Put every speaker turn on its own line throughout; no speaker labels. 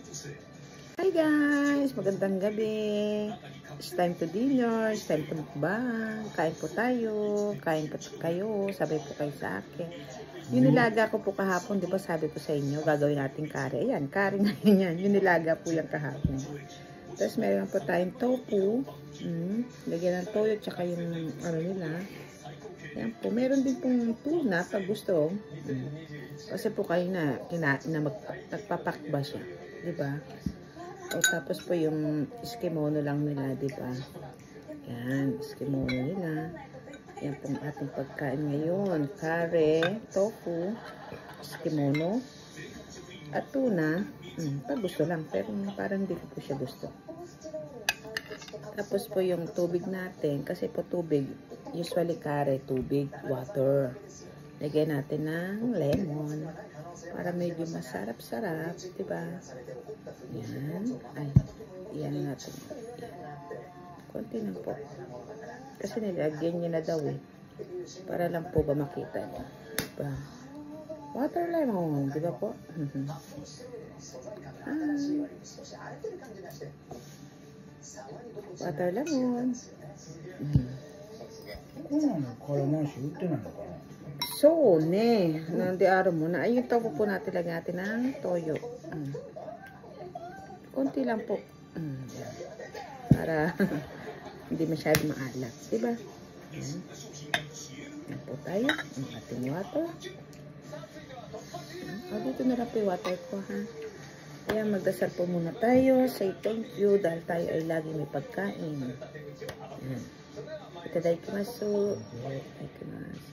Hi guys! Magandang gabi. It's time to dinner. It's time to mukbang. Kain po tayo. Kain po kayo. Sabay po kayo sa akin. Yung nilaga ko po kahapon, di ba sabi ko sa inyo, gagawin natin kare. Ayan, kare ngayon yan. Yung nilaga po yung kahapon. Tapos meron po tayong tofu. Lagyan ng toyo, tsaka yung ano nila. Ayan po. Meron din pong tuna pag gusto. Kasi po kayo na nagpapakba siya. Di ba? O tapos po yung eskimono lang nila, di ba? Yan, eskimono nila. Yan pong ating pagkain ngayon. Kare, tofu, eskimono, at tuna. Pag gusto lang, pero parang hindi ko po siya gusto. Tapos po yung tubig natin, kasi po tubig, usually kare, tubig, water. Lagyan natin ng lemon para medyo masarap-sarap, diba? Yan. Ay, yan natin. Yan. Konti lang po. Kasi nilagyan niya na daw eh. Para lang po ba makita niya. Diba? Water lemon, diba po? Water lemon. So, nandi araw mo na. Ayun, tapo po natin lang natin ng toyo. Konti lang po. Para hindi masyadong maalat. Diba? Yan po tayo. Ang ating water. Dito na lang po yung water ko, ha? Kaya magdasal po muna tayo. Say thank you dahil tayo ay lagi may pagkain. Yan. Itadakimasu. Itadakimasu.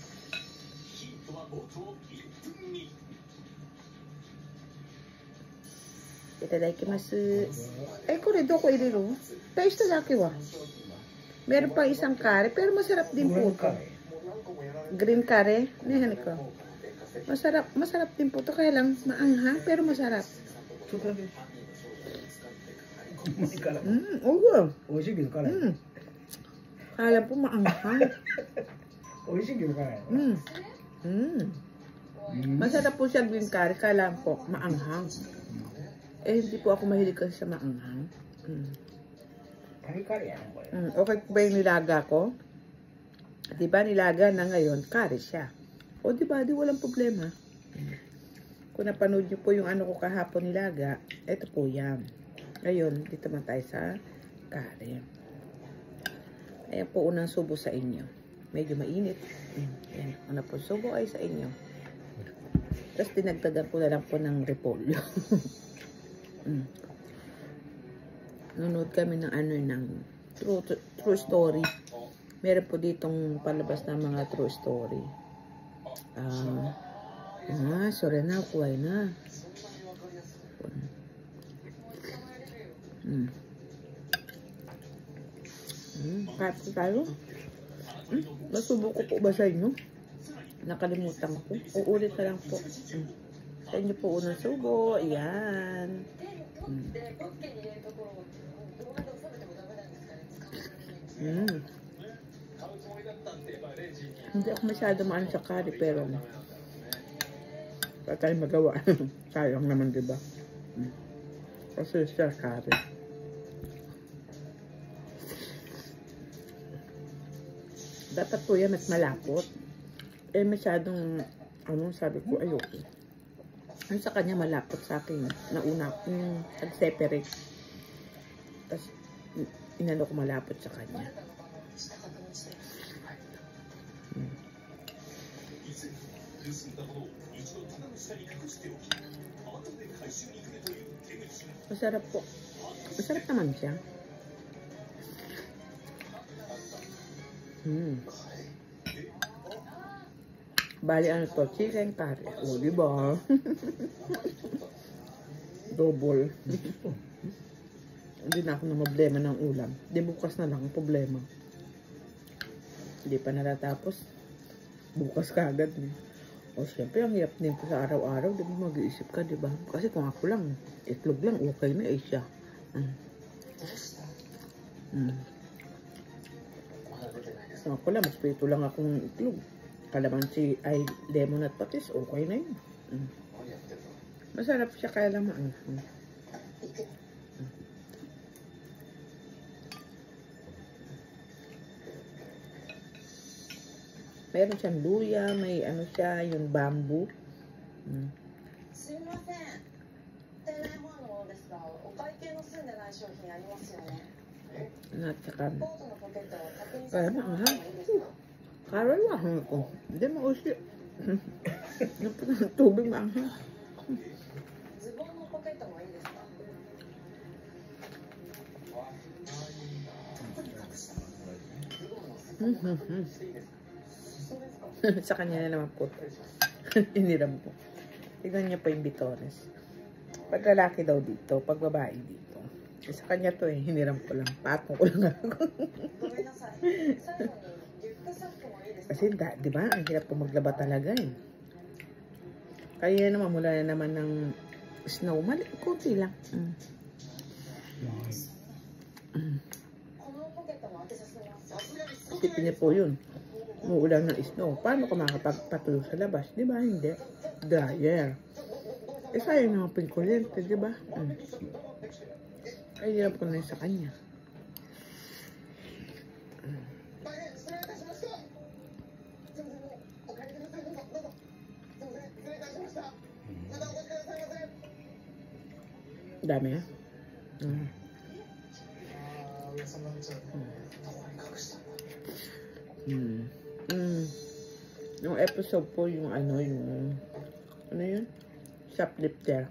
Itadakimasu. Ay, kore, doko iriru. Taste dake wa. Meron pa isang kare, pero masarap din po ito. Green kare. Nihan ko. Masarap din po ito. Kaya lang, maanghang, pero masarap. Oo. Kaya po maanghang. Masarap po siya green curry. Kaya lang po, maanghang. Eh, hindi po ako mahilig kasi sa maanghang. Okay po ba yung nilaga ko? Diba nilaga na ngayon, curry siya. O diba, di walang problema. Kung napanood nyo po yung ano ko kahapon nilaga, ito po yan. Ngayon, dito man tayo sa curry. Ayan po unang subo sa inyo. Medyo mainit. Ayan, unang po subo ay sa inyo. Tapos dinagdagan ko na lang po ng repolyo. Nunod kami ng ano ng true story. Meron po ditong palabas na mga true story. Sorry na, kuway na. Kaya po tayo. Nasubo ko po ba sa inyo? Nakalimutan ko. Uulit na lang po. Sa inyo po unang subo. Ayan. Hindi ako masyado maano sa curry, pero wala tayong magawa. Sayang naman, diba? Kasi siya curry. Dapat po yan mas malapot. Eh, masyadong, sabi ko, ayoko. Ang sa kanya malapot sa akin. Nauna, nag-separate. Tapos, inano ko malapot sa kanya. Masarap po. Masarap naman siya. Bali ano to, chicken curry. O, diba? Double. Hindi na ako na problema ng ulam. Di bukas na lang ang problema. Hindi pa natatapos. Bukas kagad. O, syempre, ang hirap din po sa araw-araw. Di ba mag-iisip ka, di ba? Kasi kung ako lang, itlog lang, okay na eh siya. So, ako lang, mas prito lang akong itlog. Kalamansi ay lemon at patis, okay na yun. Masarap siya kaya lang maanghang. Meron siyang luya, may ano siya, yung bamboo. At saka, kaya maanghang. Karoy maanghang ko. Hindi mausi. Tubig maanghang. Sa kanya na naman po. Iniram ko. Tignan niya pa yung bitones. Pag lalaki daw dito, pag babae dito. Sa kanya to eh, hiniram ko lang. Patong ko lang ako. Kasi di ba, ang hirap po maglaba talaga eh. Kaya naman, mula na naman ng snow, kunti lang. Tipin niya po yun. Muulan ng snow. Paano ka makapagpatuloy sa labas? Di ba? Hindi. Dryer. Eh, sayang naman po yung kuryente, di ba? Kaya hirap ko na yun sa kanya. Dami ha? Yung episode po, yung ano yun? Shoplifter.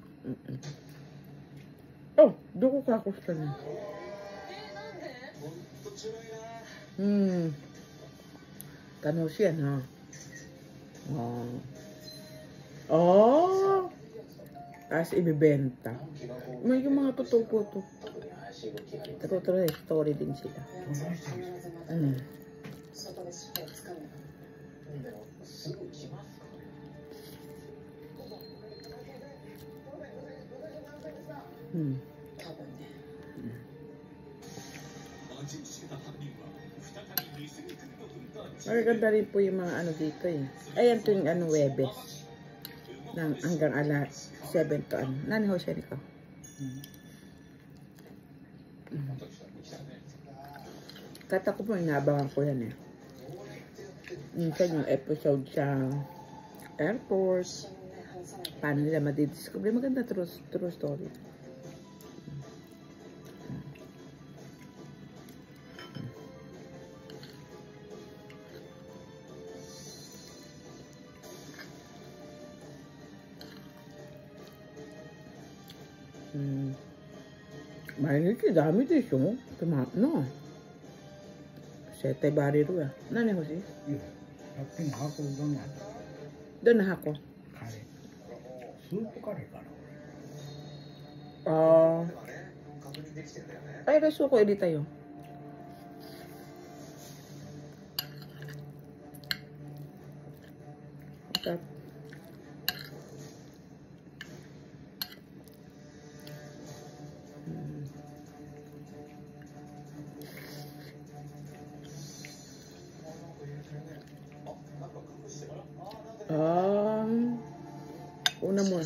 Oh, doon ko kakusta na. Tanaw siya na. Oh! Tapos ibibenta. May yung mga puto-puto. Totoo story din sila. Magaganda rin po yung mga ano dito eh. Ayan to yung ano, Webes. Hanggang alas 7 to ano. Nani ho siya nito? Kata ko po, inaabangan ko yan eh. Minsan yung episode sa airport. Paano nila madidiscover. Maganda, true story. Mainit yung dami dito. No. 7 bariru ya. Nani欲しい? Doon na ako. Ay, reso ko edit tayo. Okay. Una mo.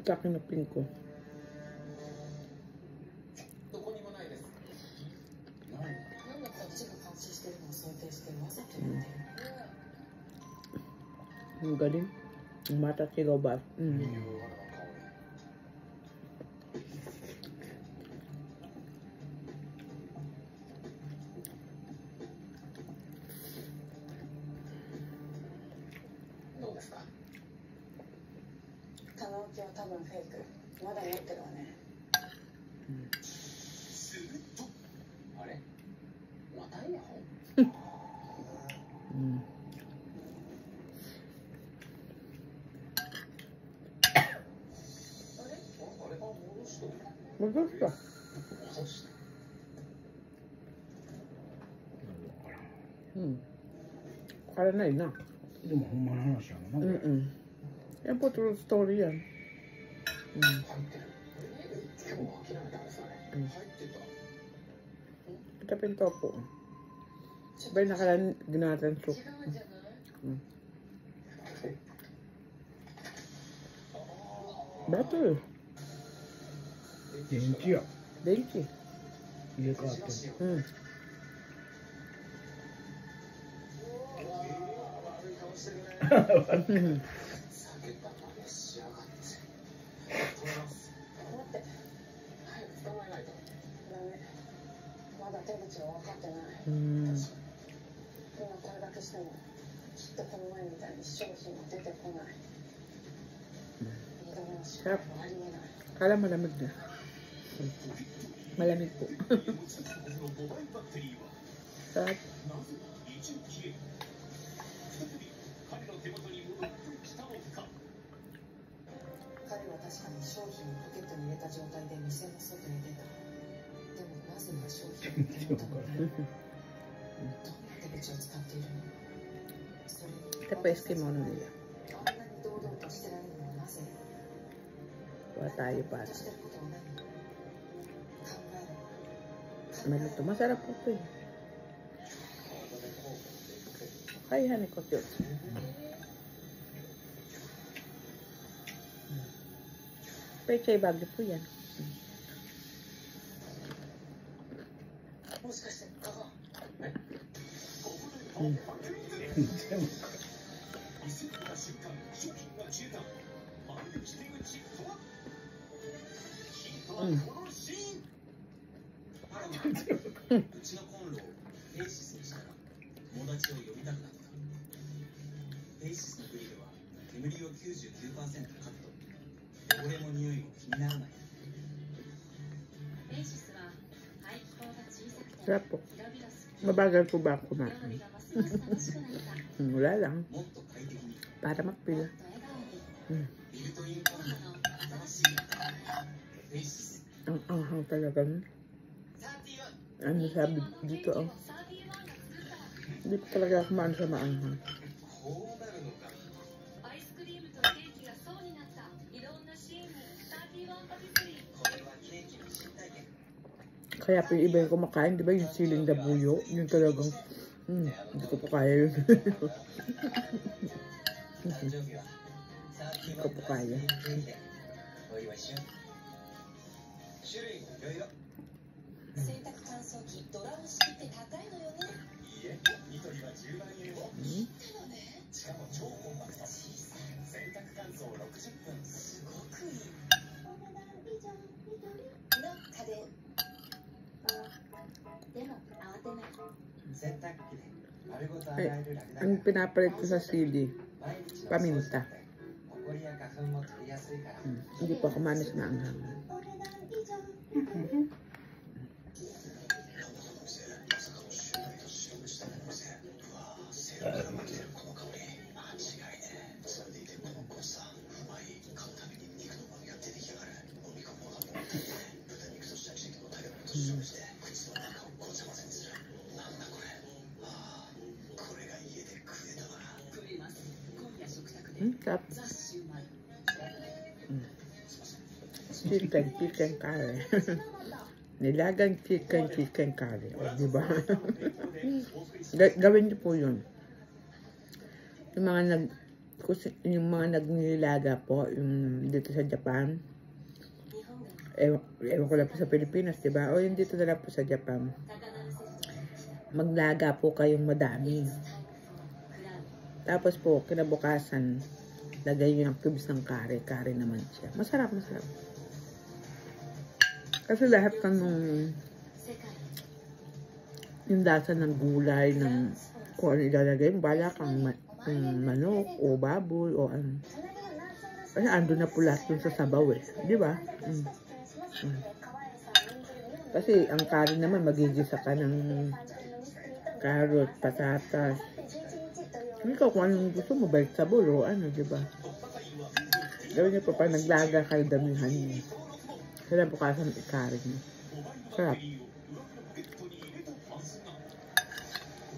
Kakinapin ko. Ang galing. Ang mata sigaw ba? Magusto. Kala na yun na.
でもほんまの話やもんな。
Yan po, true story yan. Ito pinto po. Sabay nakalan ginatan soup. Better.
電気や。
電気。
入れ替わってる。
まだ手口が分かってない。今これだけしてもきっとこの前みたいに商品が出てこない。二度目の失敗はありえない。
Kala malamig na. Malamig po. Sarap.
彼は確かに商品をポケットに入れた状態で店の外へ出た。でもなぜか商品を手元に入れた。どんな手口を使っているの？それに
Ito pa Eskimo nila.
あんなに堂々としてられるのはなぜ？
Kuha tayo para.
としてることは何？考える。
Maluto. Masarap po ito eh. Kayahan ko ito. Pechay bagyo po yan.
もしかしてカバ
うちのコンロをペイシスにしたら友達を呼びたくなった。ペイシスのグリルは煙を 99% カット。汚れも匂いも気にならない。ペイシスは排気口が小さくて
Sarap po. Mabagal po ba ako kumain? Wala lang.
もっと快適に
Para magpila.
ビルトインコンロの新しいペイシス
Ang anghang talaga. Ano sabi dito oh. Hindi pa talaga ako maano sa maanghang.
こうなるのか。
アイスクリームとケーキが層になったいろんなシーンに31パティスリー。
これはケーキの新体験。
Kaya po yung iba yung kumakain, di ba yung siling dabuyo? Yung talagang, hindi ko po kaya yun.
誕生日は31パティスリーケーキでお祝いしよう。種類もいろいろ。
洗濯乾燥機ドラム式って高いのよね。
いいえ、ニトリは10万円をしかも超コンパクト。洗濯乾燥60分。
すごくいい。の家電。でも慌てない。
洗濯機で丸ごと洗えるラクダ
Ang pinapalit ko sa sili,
毎日の
paminta.
ほこりや花粉も取りやすいから。
Hindi po ako manis na anghang. Sarap. Chicken curry. Nilagang chicken curry. O, diba? Gawin niyo po yun. Yung mga nagnililaga po, yung dito sa Japan. Ewan ko lang po sa Pilipinas, diba? O yung dito na lang po sa Japan. Maglaga po kayong madami. Tapos po, kinabukasan, lagay nyo ng cubes ng curry. Curry naman siya. Masarap, masarap. Kasi lahat ng yung lasa ng gulay, ng kung ano ilalagay, bala kang manok, o baboy, o ano. Kasi ando na po lahat dun sa sabaw eh. Di ba? Kasi ang curry naman, magigisa ka ng carrot, patatas. Ikaw kung anong gusto mo, vegetable o ano, di ba? Gawin niyo pa naglaga kayo, damihan niyo. Kinabukasan ikarin mo. Sarap.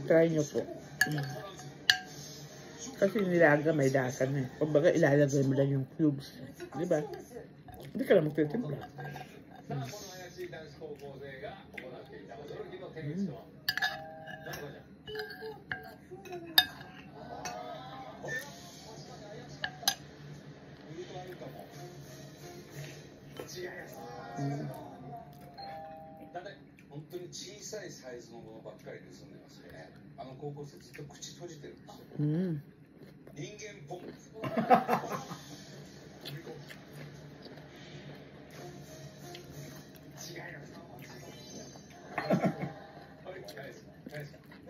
Try nyo po. Kasi nilaga may lasa na. Kumbaga ilalagay mo lang yung cubes. Diba? Hindi ka lang magtitimpla. Mm.
本当に小さいサイズのものばっかり盗んでますね。高校生ずっと口閉じてるんですよ。
Mm.
人間ポンプ。違います。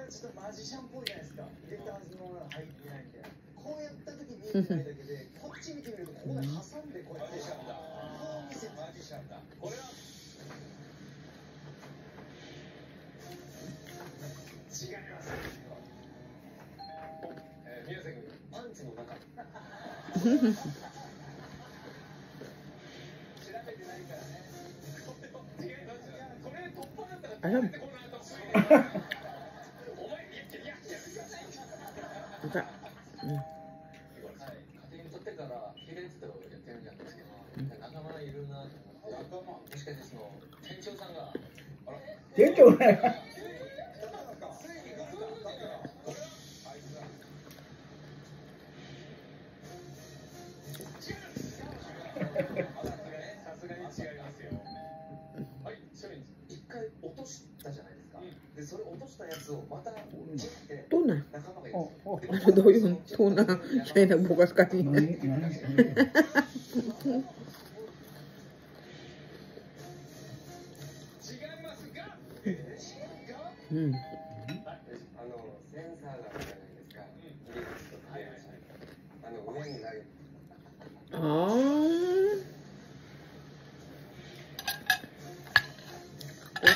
ちょっとマジシャンっぽいじゃないですか。入れたはずのものが入ってないみたいな。こうやった時見えてないだけで、こっち見てみるとここで挟んでこうやって。こう見せてマジシャンだ。これは。違います。宮崎君、パンツの中。調べてないからね。違います。これ突破だったら。お前いや家庭にとってから綺麗ってやってるんじゃないですけど、仲間いるなと思って、もしかしてその店長さんが
店長ね。
Tuna. Ano daw yun? Tuna. Siya yung nagbukas kanina.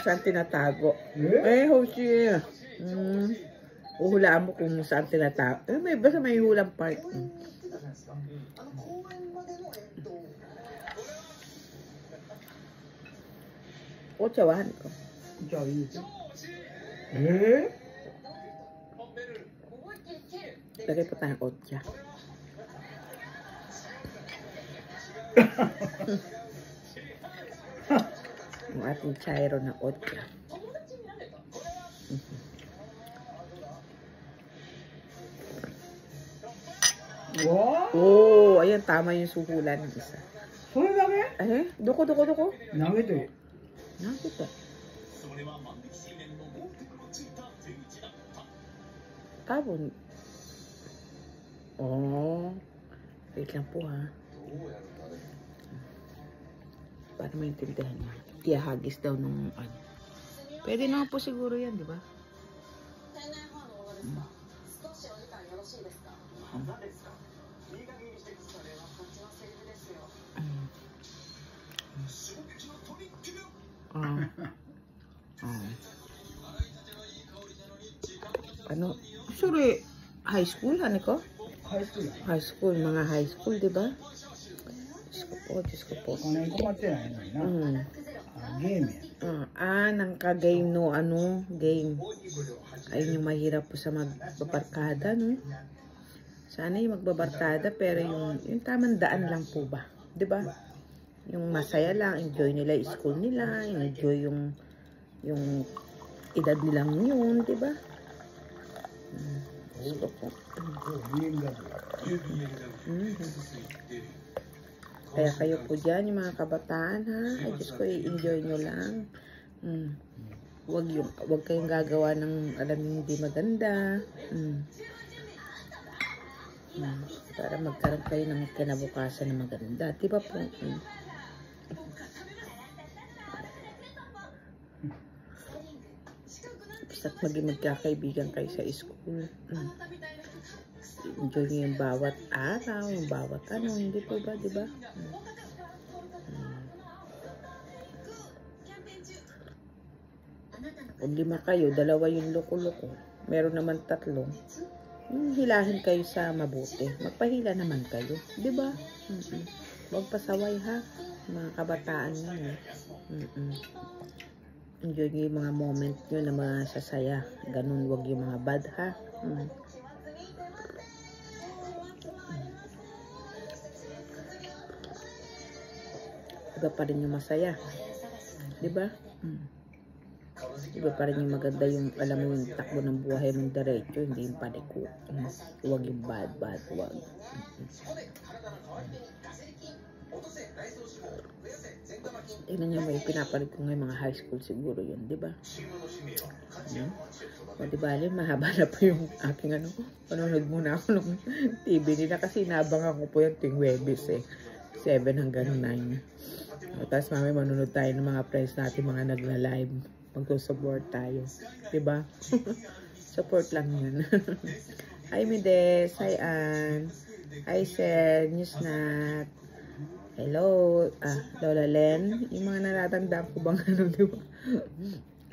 Saan tinatago? Hoshi. Uhulaan mo kung saan tinatago. Basta may hulang part. Otsawahan ko. Lagay pa tayong otsa. Ang ating chairo na otsa. Oh, ayan, tama yung suhulan ng isa. Doko.
Nagito.
Tabon. Oh. Wait lang po ha. Para maintindihan niya. Tiyahagis daw nung ano. Pwede naman po siguro yan, di ba? Ano? Sure, high school, ano ko? High school, mga high school, di ba? Diyos ko po.
Game
yan. Nangka-game no, game. Ayun yung mahirap po sa magbabarkada, no? Sana yung magbabarkada, pero yung tamang daan lang po ba? Di ba? Yung masaya lang, enjoy nila yung school nila, enjoy yung edad nilang yun, di ba? Gusto po. Kaya kayo po dyan, yung mga kabataan, ha? Ay, Diyos ko, i-enjoy nyo lang. Huwag kayong gagawa ng alam yung hindi maganda. Para magkaroon kayo ng kinabukasan na maganda. Diba po? Basta't maging magkakaibigan kayo sa school. Enjoy nyo yung bawat araw, yung bawat hindi po ba, diba? Kung 5 kayo, 2 yung loko-loko. Meron naman 3. Hilahin kayo sa mabuti. Magpahila naman kayo. Diba? Huwag pasaway, ha? Mga kabataan yun eh. Enjoy nyo yung mga moment nyo na mga sasaya. Ganun, wag yung mga bad ha. Iba pa rin yung masaya. Diba? Iba pa rin yung maganda yung, alam mo yung takbo ng buhay mong diretso, hindi yung paliko. Huwag yung bad, huwag. Tingnan nyo, may pinapalit ko ngayon mga high school siguro yun, di ba? O di ba, mahaba na po yung aking panonood muna ako ng TV nila kasi inabangan ko po yung tuwing Webis 7 hanggang 9. Tapos mamaya manonood tayo ng mga friends natin, mga nagla-live. Magsusupport tayo. Diba? Support lang yun. Hi Mides. Hi Ann. Hi Sir. Newsnat. Hello. Lola Len. Yung mga natatandaan ko bang diba?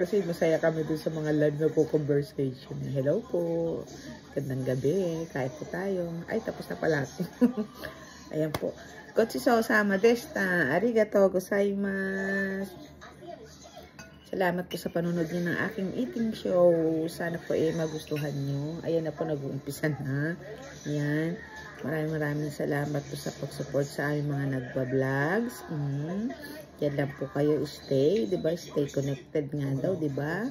Kasi masaya kami dun sa mga live na po conversation. Hello po. Gandang gabi. Kahit po tayo. Ay, tapos na pala. Ayan po. Gochiso sama desta. Arigato gozaimasu. Salamat po sa panunod niyo ng aking eating show. Sana po magustuhan nyo. Ayan na po, nag-uumpisa na. Ayan. Maraming salamat po sa pag-support sa aming mga nagba-vlogs. Yan lang po kayo, stay. Diba? Stay connected nga daw, diba?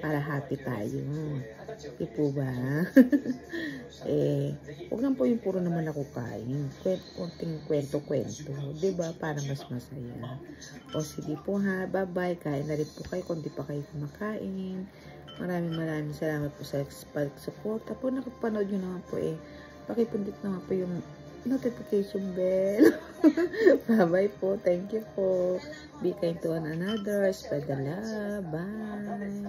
Para happy tayo. Di po ba? Huwag lang po yung puro naman ako kain. Kunting kwento-kwento. Diba? Para mas masaya. O sige po ha. Bye-bye. Kain na rin po kayo kung di pa kayo kumakain. Maraming salamat po sa support. Po nakapanood nyo naman po pakipundit naman po yung notification bell. Bye-bye po. Thank you po. Be kind to one another. Spread the love. Bye.